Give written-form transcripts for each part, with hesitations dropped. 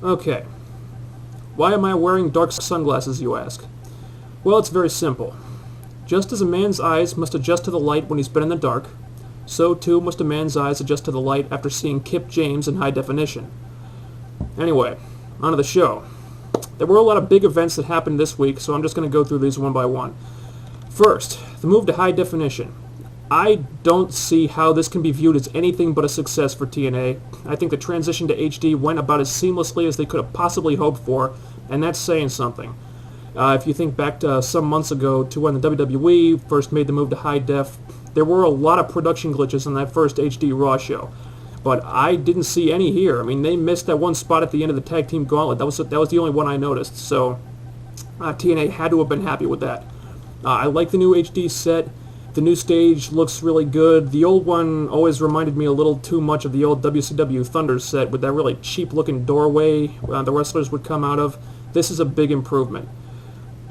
Okay, why am I wearing dark sunglasses, you ask? Well, it's very simple. Just as a man's eyes must adjust to the light when he's been in the dark, so too must a man's eyes adjust to the light after seeing Kip James in high definition. Anyway, on to the show. There were a lot of big events that happened this week, so I'm just going to go through these one by one. First, the move to high definition. I don't see how this can be viewed as anything but a success for TNA. I think the transition to HD went about as seamlessly as they could have possibly hoped for, and that's saying something. If you think back to some months ago to when the WWE first made the move to high def, there were a lot of production glitches in that first HD Raw show. But I didn't see any here. I mean, they missed that one spot at the end of the Tag Team Gauntlet. That was the only one I noticed, so TNA had to have been happy with that. I like the new HD set. The new stage looks really good. The old one always reminded me a little too much of the old WCW Thunder set with that really cheap-looking doorway the wrestlers would come out of. This is a big improvement.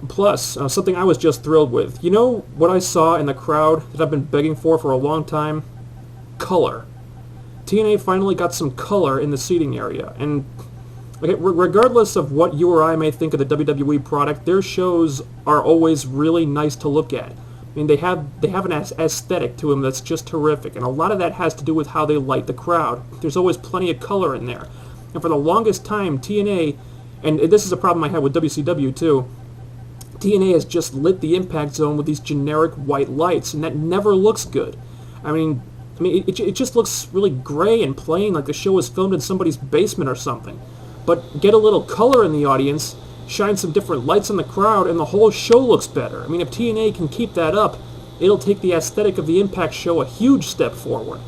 Plus, something I was just thrilled with. You know what I saw in the crowd that I've been begging for a long time? Color. TNA finally got some color in the seating area, and regardless of what you or I may think of the WWE product, their shows are always really nice to look at. I mean, they have an aesthetic to them that's just terrific, and a lot of that has to do with how they light the crowd. There's always plenty of color in there. And for the longest time, TNA, and this is a problem I had with WCW too, TNA has just lit the impact zone with these generic white lights, and that never looks good. I mean, it just looks really gray and plain, like the show was filmed in somebody's basement or something. But get a little color in the audience, shine some different lights on the crowd, and the whole show looks better. I mean, if TNA can keep that up, it'll take the aesthetic of the Impact show a huge step forward.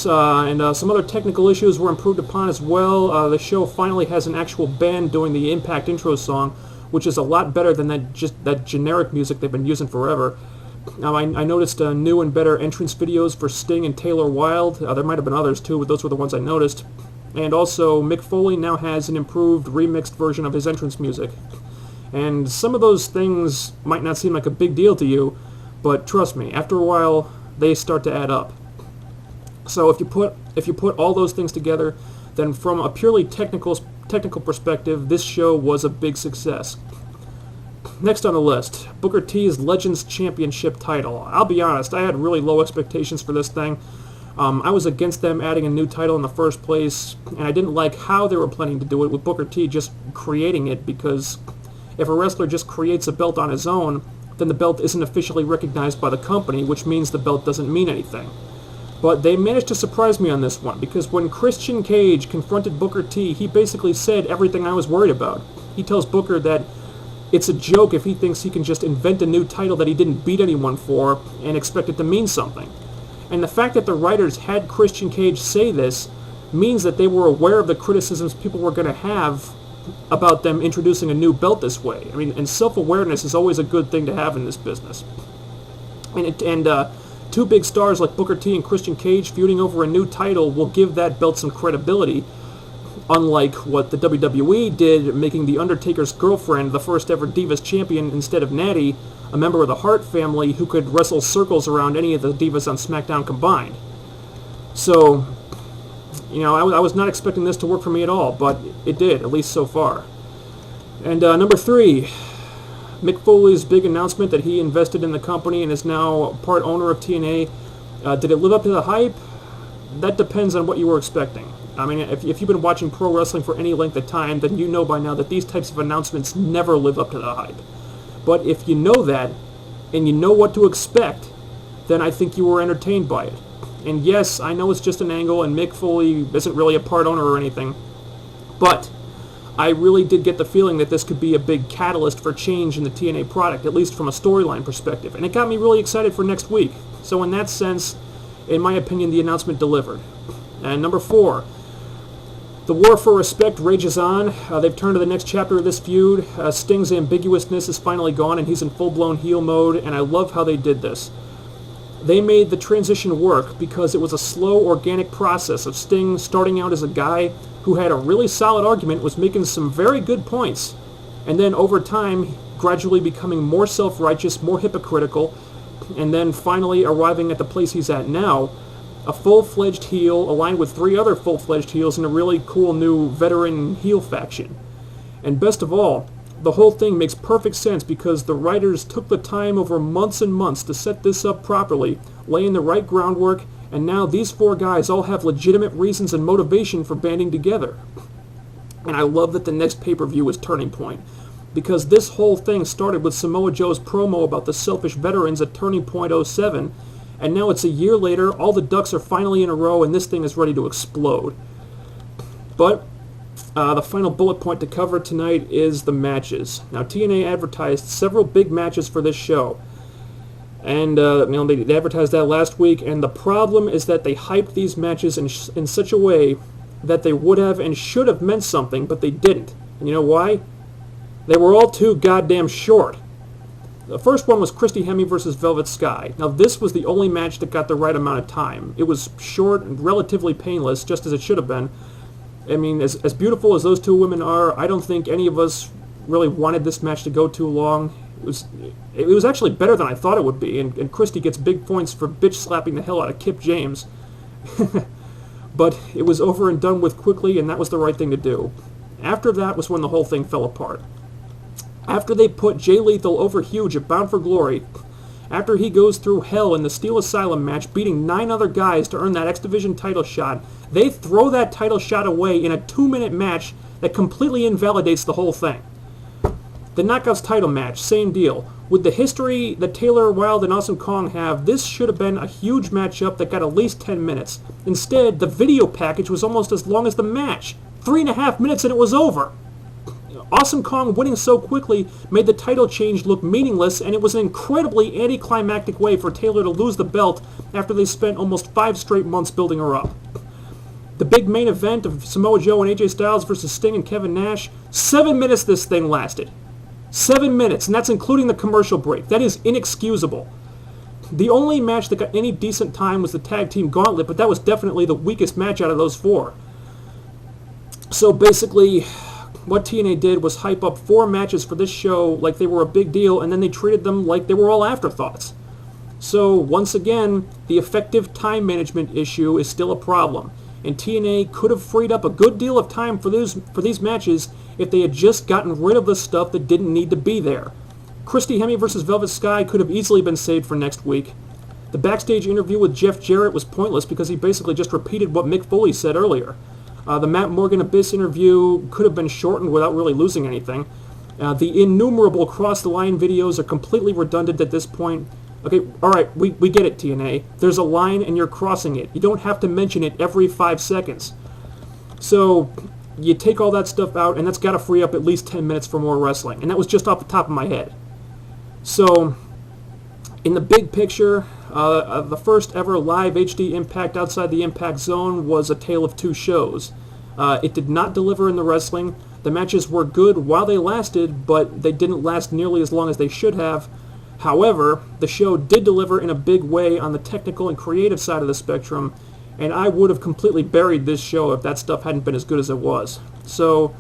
And some other technical issues were improved upon as well. The show finally has an actual band doing the Impact intro song, which is a lot better than that generic music they've been using forever. Now, I noticed new and better entrance videos for Sting and Taylor Wilde. There might have been others too, but those were the ones I noticed. And also, Mick Foley now has an improved, remixed version of his entrance music. And some of those things might not seem like a big deal to you, but trust me, after a while, they start to add up. So if you put all those things together, then from a purely technical perspective, this show was a big success. Next on the list, Booker T's Legends Championship title. I'll be honest, I had really low expectations for this thing. I was against them adding a new title in the first place, and I didn't like how they were planning to do it with Booker T just creating it, because if a wrestler just creates a belt on his own, then the belt isn't officially recognized by the company, which means the belt doesn't mean anything. But they managed to surprise me on this one, because when Christian Cage confronted Booker T, he basically said everything I was worried about. He tells Booker that it's a joke if he thinks he can just invent a new title that he didn't beat anyone for and expect it to mean something. And the fact that the writers had Christian Cage say this means that they were aware of the criticisms people were going to have about them introducing a new belt this way. I mean, and self-awareness is always a good thing to have in this business. And two big stars like Booker T and Christian Cage feuding over a new title will give that belt some credibility, unlike what the WWE did, making The Undertaker's girlfriend the first ever Divas champion instead of Natty, a member of the Hart family who could wrestle circles around any of the Divas on SmackDown combined. So, you know, I was not expecting this to work for me at all, but it did, at least so far. And number 3, Mick Foley's big announcement that he invested in the company and is now part owner of TNA. Did it live up to the hype? That depends on what you were expecting. I mean, if you've been watching pro wrestling for any length of time, then you know by now that these types of announcements never live up to the hype. But if you know that, and you know what to expect, then I think you were entertained by it. And yes, I know it's just an angle, and Mick Foley isn't really a part owner or anything, but I really did get the feeling that this could be a big catalyst for change in the TNA product, at least from a storyline perspective. And it got me really excited for next week. So in that sense, in my opinion, the announcement delivered. And number 4, the war for respect rages on. They've turned to the next chapter of this feud. Sting's ambiguousness is finally gone, and he's in full-blown heel mode, and I love how they did this. They made the transition work because it was a slow, organic process of Sting starting out as a guy who had a really solid argument, was making some very good points, and then over time, gradually becoming more self-righteous, more hypocritical, and then finally arriving at the place he's at now, a full-fledged heel aligned with 3 other full-fledged heels in a really cool new veteran heel faction. And best of all, the whole thing makes perfect sense because the writers took the time over months and months to set this up properly, laying the right groundwork, and now these 4 guys all have legitimate reasons and motivation for banding together. And I love that the next pay-per-view is Turning Point, because this whole thing started with Samoa Joe's promo about the selfish veterans at Turning Point '07, and now it's a year later, all the ducks are finally in a row, and this thing is ready to explode. But the final bullet point to cover tonight is the matches. Now, TNA advertised several big matches for this show, and they advertised that last week, and the problem is that they hyped these matches in such a way that they would have and should have meant something, but they didn't. And you know why? They were all too goddamn short. The first one was Christy Hemme versus Velvet Sky. Now, this was the only match that got the right amount of time. It was short and relatively painless, just as it should have been. I mean, as beautiful as those 2 women are, I don't think any of us really wanted this match to go too long. It was actually better than I thought it would be, and Christy gets big points for bitch-slapping the hell out of Kip James. But it was over and done with quickly, and that was the right thing to do. After that was when the whole thing fell apart. After they put Jay Lethal over huge at Bound for Glory, after he goes through hell in the Steel Asylum match, beating 9 other guys to earn that X Division title shot, they throw that title shot away in a 2-minute match that completely invalidates the whole thing. The Knockouts title match, same deal. With the history that Taylor Wilde and Awesome Kong have, this should have been a huge matchup that got at least 10 minutes. Instead, the video package was almost as long as the match. 3.5 minutes and it was over. Awesome Kong winning so quickly made the title change look meaningless, and it was an incredibly anticlimactic way for Taylor to lose the belt after they spent almost 5 straight months building her up. The big main event of Samoa Joe and AJ Styles versus Sting and Kevin Nash, 7 minutes this thing lasted. 7 minutes, and that's including the commercial break. That is inexcusable. The only match that got any decent time was the Tag Team Gauntlet, but that was definitely the weakest match out of those 4. So basically, what TNA did was hype up 4 matches for this show like they were a big deal, and then they treated them like they were all afterthoughts. So, once again, the effective time management issue is still a problem, and TNA could have freed up a good deal of time for these matches if they had just gotten rid of the stuff that didn't need to be there. Christy Hemme versus Velvet Sky could have easily been saved for next week. The backstage interview with Jeff Jarrett was pointless because he basically just repeated what Mick Foley said earlier. The Matt Morgan Abyss interview could have been shortened without really losing anything. The innumerable cross-the-line videos are completely redundant at this point. Okay, alright, we get it, TNA. There's a line and you're crossing it. You don't have to mention it every 5 seconds. So, you take all that stuff out, and that's got to free up at least 10 minutes for more wrestling. And that was just off the top of my head. So, in the big picture, the first ever live HD Impact outside the Impact Zone was a tale of 2 shows. It did not deliver in the wrestling. The matches were good while they lasted, but they didn't last nearly as long as they should have. However, the show did deliver in a big way on the technical and creative side of the spectrum, and I would have completely buried this show if that stuff hadn't been as good as it was. So,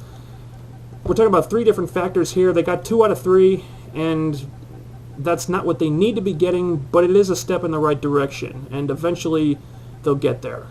we're talking about 3 different factors here. They got 2 out of 3, and that's not what they need to be getting, but it is a step in the right direction, and eventually they'll get there.